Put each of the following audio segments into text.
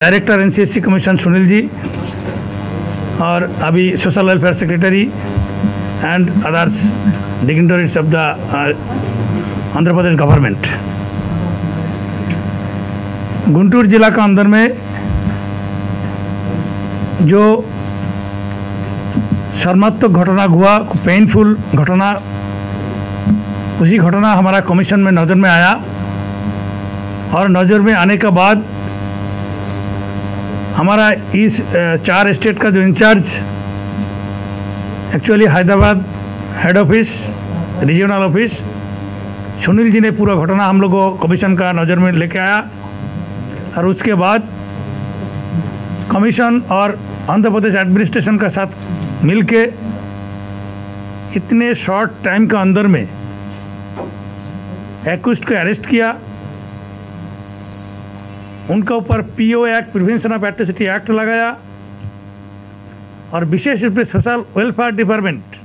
Director NCSC commission Sunil ji और अभी social welfare secretary and others dignitaries of the Andhra Pradesh government. Guntur जिला का अंदर में जो शर्मात्मक घटना हुआ, पेनफुल घटना, उसी घटना हमारा कमीशन में नज़र में आया और नज़र में आने के बाद हमारा इस 4 स्टेट का जो incharge actually Hyderabad head office regional office Sunil ji ने पूरा घटना हम लोग को कमीशन का नज़र में लेके आया और उसके बाद कमीशन और आंध्र प्रदेश एडमिनिस्ट्रेशन का साथ मिलके इतने शॉर्ट टाइम के अंदर में एक्यूज्ड को अरेस्ट किया, उनके ऊपर PO act prevention of atrocity act लगाया और विशेष रूप से social welfare department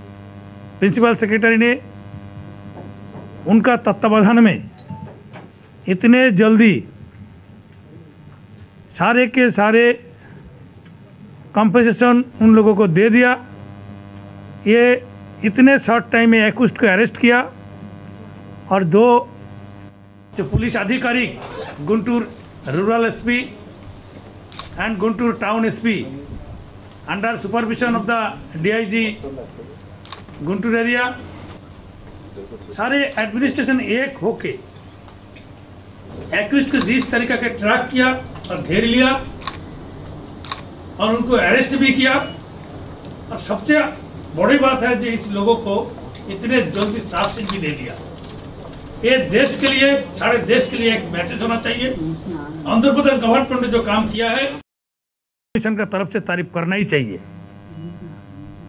principal secretary ने उनका तत्वावधान में इतने जल्दी सारे के सारे कंपनसेशन उन लोगों को दे दिया। ये इतने शॉर्ट टाइम में एक्यूज्ड को अरेस्ट किया और 2 जो पुलिस अधिकारी Guntur rural SP and Guntur town SP under supervision of the DIG Guntur area, सारे एडमिनिस्ट्रेशन एक होके एक्यूज्ड को जिस तरीके के ट्रैक किया और घेर लिया और उनको अरेस्ट भी किया। और सबसे बड़ी बात है जो इस लोगों को इतने जल्दी शासन भी दे दिया। ये देश के लिए, सारे देश के लिए एक मैसेज होना चाहिए। आंध्र प्रदेश गवर्नमेंट ने जो काम किया है कमीशन का तरफ से तारीफ करना ही चाहिए।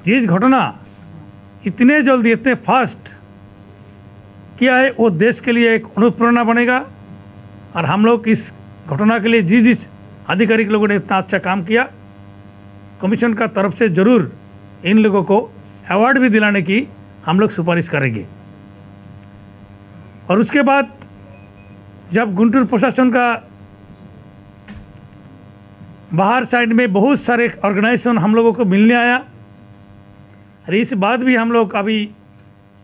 जिस घटना इतने जल्दी इतने फास्ट किया है वो देश के लिए एक अनुप्रेरणा बनेगा और हम लोग इस घटना के लिए जिस आधिकारिक लोगों ने इतना अच्छा काम किया, कमीशन का तरफ से जरूर इन लोगों को अवार्ड भी दिलाने की हम लोग सिफारिश करेंगे। और उसके बाद जब गुंटूर प्रशासन का बाहर साइड में बहुत सारे ऑर्गेनाइजेशन हम लोगों को मिलने आया और इस बात भी हम लोग अभी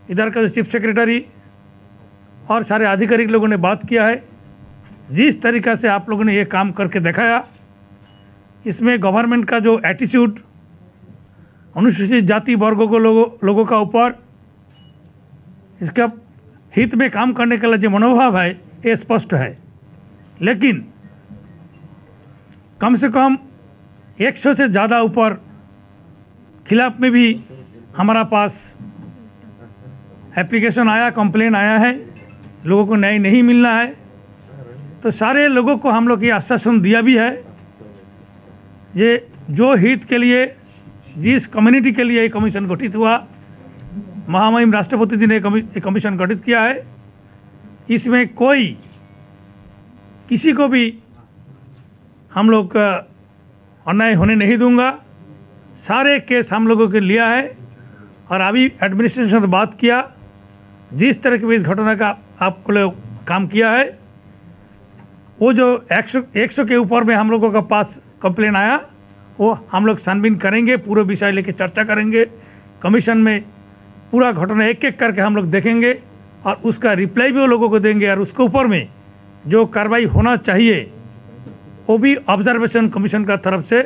इधर का चीफ सेक्रेटरी और सारे आधिकारिक लोगों ने बात किया है। जिस तरीक़ा से आप लोगों ने ये काम करके दिखाया, इसमें गवर्नमेंट का जो एटीट्यूड अनुसूचित जाति वर्गों को लोगों का ऊपर इसका हित में काम करने के लिए जो मनोभाव है ये स्पष्ट है। लेकिन कम से कम 100 से ज़्यादा ऊपर खिलाफ में भी हमारा पास एप्लीकेशन आया, कंप्लेन आया है, लोगों को न्याय नहीं मिलना है। तो सारे लोगों को हम लोग ये आश्वासन दिया भी है ये जो हित के लिए, जिस कम्युनिटी के लिए ये कमीशन गठित हुआ, महामहिम राष्ट्रपति जी ने कमीशन गठित किया है, इसमें कोई किसी को भी हम लोग अन्याय होने नहीं दूंगा। सारे केस हम लोगों के लिया है और अभी एडमिनिस्ट्रेशन से बात किया, जिस तरह की इस घटना का आपको लोग काम किया है, वो जो 100 के ऊपर में हम लोगों का पास कंप्लेन आया वो हम लोग छानबीन करेंगे, पूरे विषय लेके चर्चा करेंगे कमीशन में, पूरा घटना एक एक करके हम लोग देखेंगे और उसका रिप्लाई भी वो लोगों को देंगे और उसके ऊपर में जो कार्रवाई होना चाहिए वो भी ऑब्जर्वेशन कमीशन का तरफ से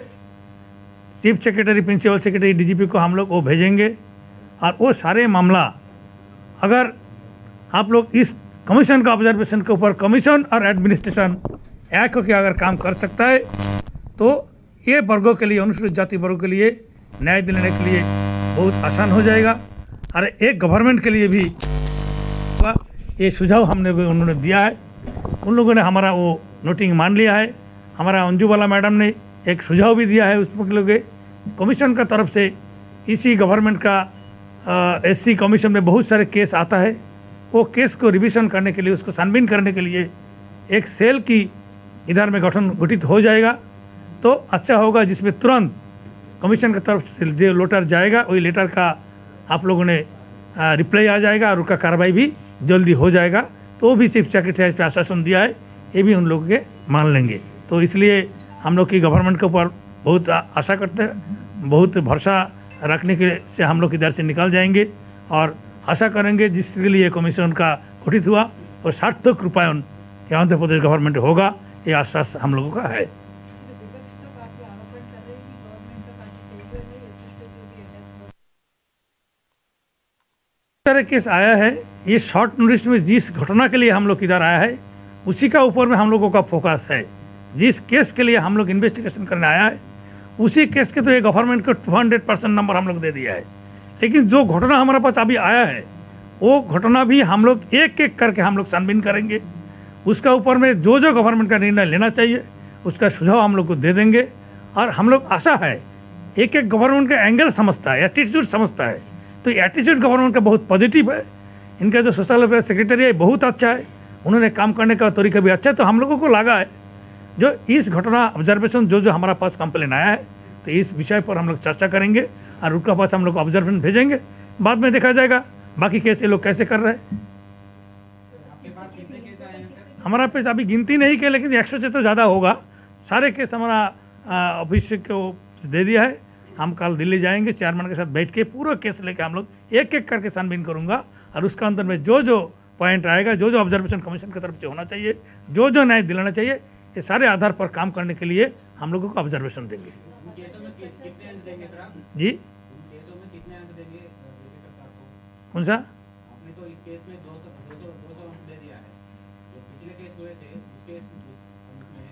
chief secretary, principal secretary, DGP को हम लोग वो भेजेंगे। और वो सारे मामला अगर आप लोग इस कमीशन का ऑब्जर्वेशन के ऊपर कमीशन और एडमिनिस्ट्रेशन एक होकर अगर काम कर सकता है तो ये वर्गों के लिए, अनुसूचित जाति वर्गों के लिए न्याय दिलाने के लिए बहुत आसान हो जाएगा। और एक गवर्नमेंट के लिए भी ये सुझाव हमने उन्होंने दिया है, उन लोगों ने हमारा वो नोटिंग मान लिया है। हमारा अंजुबाला मैडम ने एक सुझाव भी दिया है उसके लोग कमीशन का तरफ से। इसी गवर्नमेंट का एससी कमीशन में बहुत सारे केस आता है, वो केस को रिविज़न करने के लिए, उसको छानबीन करने के लिए एक सेल की इधर में गठित हो जाएगा तो अच्छा होगा, जिसमें तुरंत कमीशन की तरफ से जो लेटर जाएगा वही लेटर का आप लोगों ने रिप्लाई आ जाएगा और उसका कार्रवाई भी जल्दी हो जाएगा। तो वो भी चीफ सेक्रेटरी पे आश्वासन दिया है, ये भी उन लोगों के मान लेंगे। तो इसलिए हम लोग की गवर्नमेंट के ऊपर बहुत आशा करते हैं, बहुत भरोसा रखने के से हम लोग इधर से निकल जाएंगे और आशा करेंगे जिसके लिए कमीशन का गठित हुआ और सार्थक रूपायन कि आंध्र प्रदेश गवर्नमेंट होगा, ये आश्वास हम लोगों का है। तरह केस आया है, ये शॉर्ट नोटिस में जिस घटना के लिए हम लोग इधर आया है उसी का ऊपर में हम लोगों का फोकस है। जिस केस के लिए हम लोग इन्वेस्टिगेशन करने आया है उसी केस के तो ये गवर्नमेंट को 200% नंबर हम लोग दे दिया है। लेकिन जो घटना हमारे पास अभी आया है वो घटना भी हम लोग एक एक करके हम लोग छानबीन करेंगे। उसका ऊपर में जो जो गवर्नमेंट का निर्णय लेना चाहिए उसका सुझाव हम लोग को दे देंगे। और हम लोग आशा है एक एक गवर्नमेंट का एंगल समझता है, एटीट्यूड समझता है, तो एटीट्यूड गवर्नमेंट का बहुत पॉजिटिव है। इनका जो सोशल वेलफेयर सेक्रेटरी है बहुत अच्छा है, उन्होंने काम करने का तरीका भी अच्छा है। तो हम लोगों को लगा है जो इस घटना ऑब्जर्वेशन जो जो हमारा पास कंप्लेन आया है तो इस विषय पर हम लोग चर्चा करेंगे और उनके पास हम लोग ऑब्जर्वेशन भेजेंगे। बाद में देखा जाएगा बाकी केस ये लोग कैसे कर रहे हैं। हमारा पेज अभी गिनती नहीं किया लेकिन 100 से तो ज़्यादा होगा। सारे केस हमारा ऑफिस को दे दिया है। हम कल दिल्ली जाएंगे, चेयरमैन के साथ बैठ के पूरा केस लेके हम लोग एक एक करके छानबीन करूँगा और उसका अंदर में जो जो पॉइंट आएगा, जो जो ऑब्जर्वेशन कमीशन की तरफ से होना चाहिए, जो जो न्याय दिलाना चाहिए, ये सारे आधार पर काम करने के लिए हम लोगों को ऑब्जर्वेशन देंगे। जी कौन सा?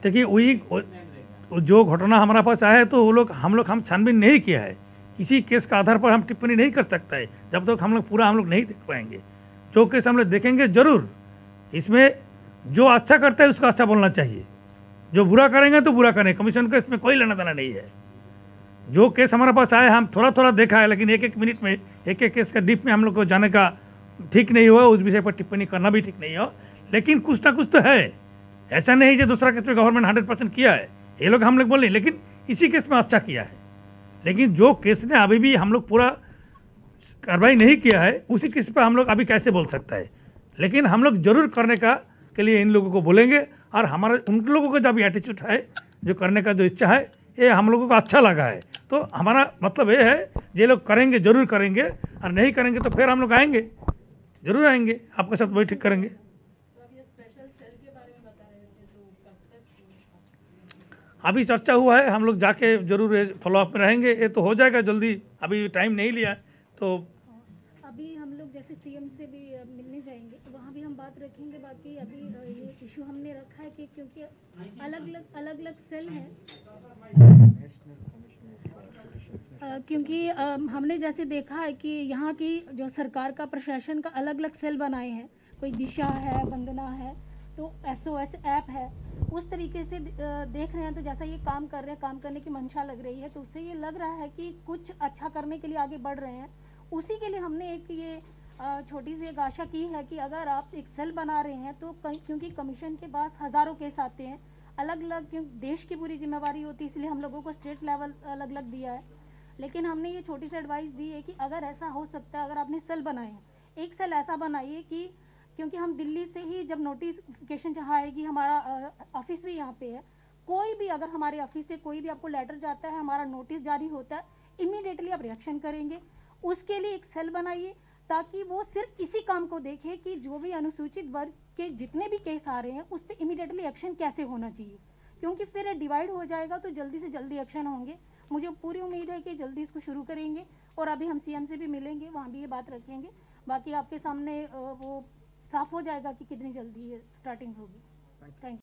देखिए वही जो घटना हमारा पास आया है तो वो लोग हम छानबीन नहीं किया है। किसी केस का आधार पर हम टिप्पणी नहीं कर सकता है जब तक हम लोग नहीं देख पाएंगे। जो केस हम लोग देखेंगे जरूर, इसमें जो अच्छा करता है उसका अच्छा बोलना चाहिए, जो बुरा करेंगे तो बुरा करें। कमीशन का इसमें कोई लेना देना नहीं है। जो केस हमारे पास आया हम थोड़ा थोड़ा देखा है, लेकिन एक एक मिनट में एक एक केस का डीप में हम लोग को जाने का ठीक नहीं हुआ, उस विषय पर टिप्पणी करना भी ठीक नहीं हो। लेकिन कुछ ना कुछ तो है, ऐसा नहीं जो दूसरा केस में गवर्नमेंट 100% किया है ये लोग हम लोग बोले, लेकिन इसी केस में अच्छा किया है। लेकिन जो केस ने अभी भी हम लोग पूरा कार्रवाई नहीं किया है उसी केस पर हम लोग अभी कैसे बोल सकता है। लेकिन हम लोग जरूर करने का के लिए इन लोगों को बोलेंगे और हमारा उन लोगों का जब एटीट्यूड है, जो करने का जो इच्छा है, ये हम लोगों को अच्छा लगा है। तो हमारा मतलब ये है ये लोग करेंगे, जरूर करेंगे, और नहीं करेंगे तो फिर हम लोग आएंगे, जरूर आएंगे, आपके साथ वही ठीक करेंगे। अभी चर्चा हुआ है, हम लोग जाके जरूर फॉलोअप में रहेंगे। ये तो हो जाएगा जल्दी, अभी टाइम नहीं लिया तो अभी हम लोग जैसे सीएम से भी मिलने जाएंगे तो वहाँ भी हम बात रखेंगे। बाकी अभी ये इशू हमने रखा है कि क्योंकि अलग अलग सेल हैं, क्योंकि हमने जैसे देखा है कि यहाँ की जो सरकार का प्रशासन का अलग अलग सेल बनाए हैं, कोई दिशा है, वंदना है, तो SOS ऐप है, उस तरीके से देख रहे हैं। तो जैसा ये काम कर रहे हैं, काम करने की मंशा लग रही है, तो उससे ये लग रहा है कि कुछ अच्छा करने के लिए आगे बढ़ रहे हैं। उसी के लिए हमने एक ये छोटी सी एक आशा की है कि अगर आप एक सेल बना रहे हैं तो क्योंकि कमीशन के पास हज़ारों केस आते हैं, अलग अलग, क्योंकि देश की पूरी जिम्मेवारी होती है, इसलिए हम लोगों को स्टेट लेवल अलग अलग दिया है। लेकिन हमने ये छोटी सी एडवाइस दी है कि अगर ऐसा हो सकता है, अगर आपने सेल बनाए, एक सेल ऐसा बनाइए कि क्योंकि हम दिल्ली से ही जब नोटिफिकेशन जहाँ आएगी, हमारा ऑफिस भी यहाँ पे है, कोई भी अगर हमारे ऑफिस से कोई भी आपको लेटर जाता है, हमारा नोटिस जारी होता है, इमीडिएटली आप रिएक्शन करेंगे। उसके लिए एक सेल बनाइए ताकि वो सिर्फ इसी काम को देखे कि जो भी अनुसूचित वर्ग के जितने भी केस आ रहे हैं उस पर इमीडिएटली एक्शन कैसे होना चाहिए, क्योंकि फिर डिवाइड हो जाएगा तो जल्दी से जल्दी एक्शन होंगे। मुझे पूरी उम्मीद है कि जल्दी इसको शुरू करेंगे और अभी हम CM से भी मिलेंगे, वहाँ भी ये बात रखेंगे। बाकी आपके सामने वो साफ हो जाएगा कि कितनी जल्दी ये स्टार्टिंग होगी। Thank you.